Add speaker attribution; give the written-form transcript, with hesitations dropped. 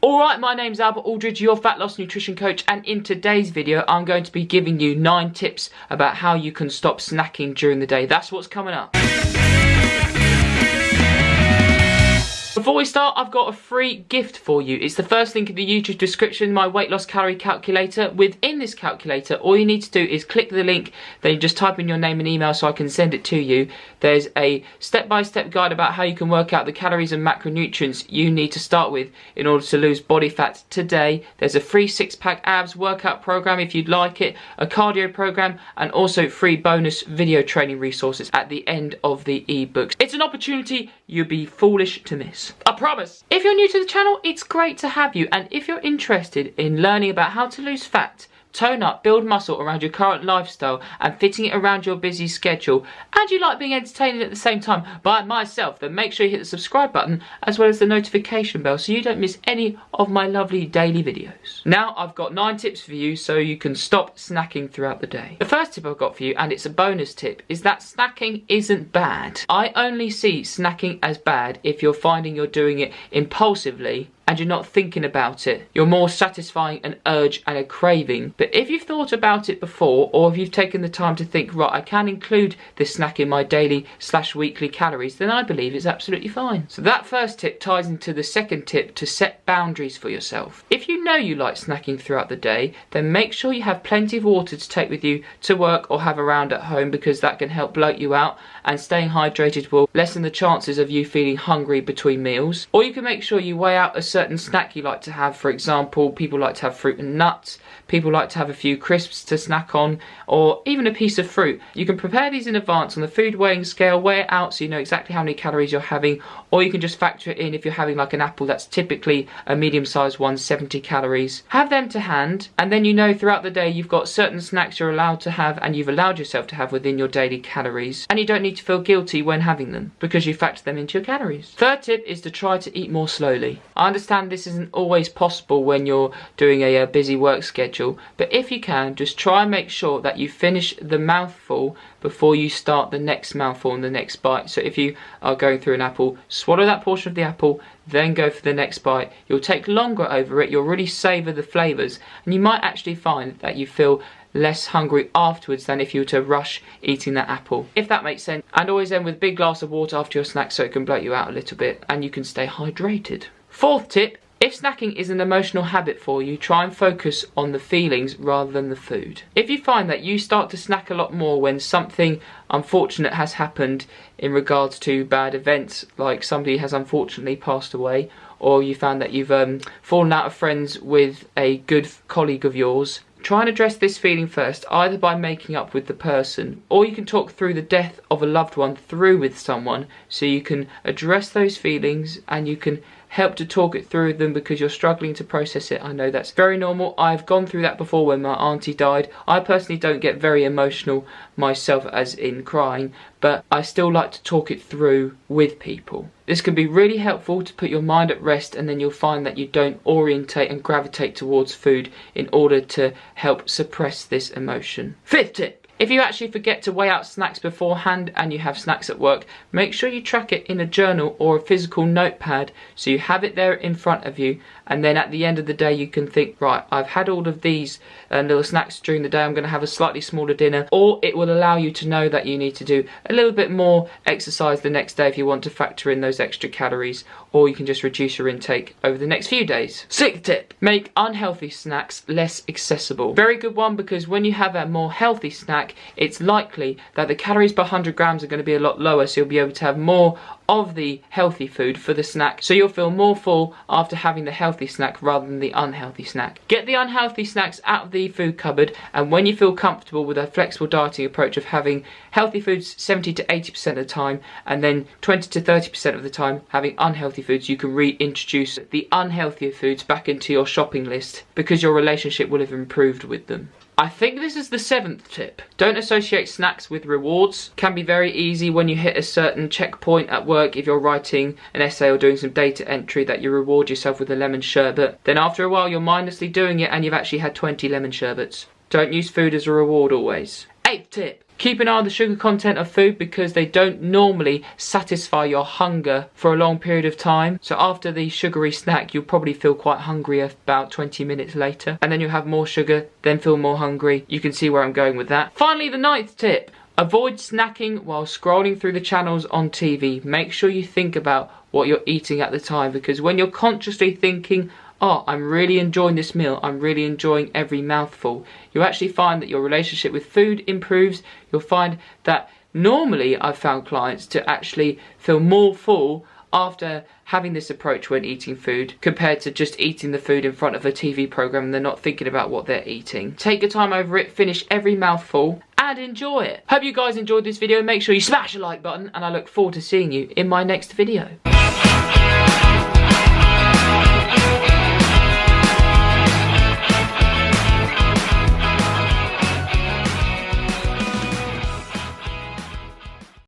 Speaker 1: Alright, my name's Albert Aldridge, your fat loss nutrition coach, and in today's video I'm going to be giving you 9 tips about how you can stop snacking during the day. That's what's coming up. Before we start, I've got a free gift for you. It's the first link in the YouTube description, my weight loss calorie calculator. Within this calculator, all you need to do is click the link, then you just type in your name and email so I can send it to you. There's a step-by-step guide about how you can work out the calories and macronutrients you need to start with in order to lose body fat today. There's a free 6-pack abs workout program if you'd like it, a cardio program, and also free bonus video training resources at the end of the ebooks. It's an opportunity you'd be foolish to miss. I promise. If you're new to the channel, it's great to have you, and if you're interested in learning about how to lose fat, tone up, build muscle around your current lifestyle and fitting it around your busy schedule, and you like being entertained at the same time by myself, then make sure you hit the subscribe button as well as the notification bell so you don't miss any of my lovely daily videos. Now I've got 9 tips for you so you can stop snacking throughout the day. The first tip I've got for you, and it's a bonus tip, is that snacking isn't bad. I only see snacking as bad if you're finding you're doing it impulsively and you're not thinking about it. You're more satisfying an urge and a craving. But if you've thought about it before, or if you've taken the time to think, right, I can include this snack in my daily/weekly calories, then I believe it's absolutely fine. So that first tip ties into the second tip, to set boundaries for yourself. If you know you like snacking throughout the day, then make sure you have plenty of water to take with you to work or have around at home, because that can help bloat you out, and staying hydrated will lessen the chances of you feeling hungry between meals. Or you can make sure you weigh out a certain snack you like to have. For example, people like to have fruit and nuts, people like to have a few crisps to snack on, or even a piece of fruit. You can prepare these in advance on the food weighing scale, weigh it out so you know exactly how many calories you're having, or you can just factor it in. If you're having like an apple, that's typically a medium-sized one, 70 calories. Have them to hand, and then you know throughout the day you've got certain snacks you're allowed to have and you've allowed yourself to have within your daily calories, and you don't need to feel guilty when having them because you factor them into your calories. Third tip is to try to eat more slowly. I understand this isn't always possible when you're doing a busy work schedule, but if you can, just try and make sure that you finish the mouthful before you start the next mouthful and the next bite. So if you are going through an apple, swallow that portion of the apple, then go for the next bite. You'll take longer over it, you'll really savour the flavours, and you might actually find that you feel less hungry afterwards than if you were to rush eating that apple, if that makes sense. And always end with a big glass of water after your snack so it can bloat you out a little bit and you can stay hydrated. Fourth tip, if snacking is an emotional habit for you, try and focus on the feelings rather than the food. If you find that you start to snack a lot more when something unfortunate has happened in regards to bad events, like somebody has unfortunately passed away, or you found that you've fallen out of friends with a good colleague of yours, try and address this feeling first, either by making up with the person, or you can talk through the death of a loved one through with someone, so you can address those feelings and you can help to talk it through with them because you're struggling to process it. I know that's very normal. I've gone through that before when my auntie died. I personally don't get very emotional myself, as in crying, but I still like to talk it through with people. This can be really helpful to put your mind at rest, and then you'll find that you don't orientate and gravitate towards food in order to help suppress this emotion. Fifth tip. If you actually forget to weigh out snacks beforehand and you have snacks at work, make sure you track it in a journal or a physical notepad so you have it there in front of you, and then at the end of the day you can think, right, I've had all of these little snacks during the day, I'm going to have a slightly smaller dinner. Or it will allow you to know that you need to do a little bit more exercise the next day if you want to factor in those extra calories, or you can just reduce your intake over the next few days. Sixth tip, make unhealthy snacks less accessible. Very good one, because when you have a more healthy snack, it's likely that the calories per 100 grams are going to be a lot lower, so you'll be able to have more of the healthy food for the snack, so you'll feel more full after having the healthy snack rather than the unhealthy snack. Get the unhealthy snacks out of the food cupboard, and when you feel comfortable with a flexible dieting approach of having healthy foods 70 to 80% of the time, and then 20 to 30% of the time having unhealthy foods, you can reintroduce the unhealthier foods back into your shopping list because your relationship will have improved with them. I think this is the 7th tip. Don't associate snacks with rewards. Can be very easy when you hit a certain checkpoint at work, if you're writing an essay or doing some data entry, that you reward yourself with a lemon sherbet. Then after a while you're mindlessly doing it and you've actually had 20 lemon sherbets. Don't use food as a reward always. 8th tip. Keep an eye on the sugar content of food because they don't normally satisfy your hunger for a long period of time. So after the sugary snack, you'll probably feel quite hungry about 20 minutes later. And then you'll have more sugar, then feel more hungry. You can see where I'm going with that. Finally, the 9th tip. Avoid snacking while scrolling through the channels on TV. Make sure you think about what you're eating at the time, because when you're consciously thinking, oh, I'm really enjoying this meal, I'm really enjoying every mouthful, you'll actually find that your relationship with food improves. You'll find that normally I've found clients to actually feel more full after having this approach when eating food compared to just eating the food in front of a TV program and they're not thinking about what they're eating. Take your time over it, finish every mouthful and enjoy it. Hope you guys enjoyed this video. Make sure you smash the like button and I look forward to seeing you in my next video.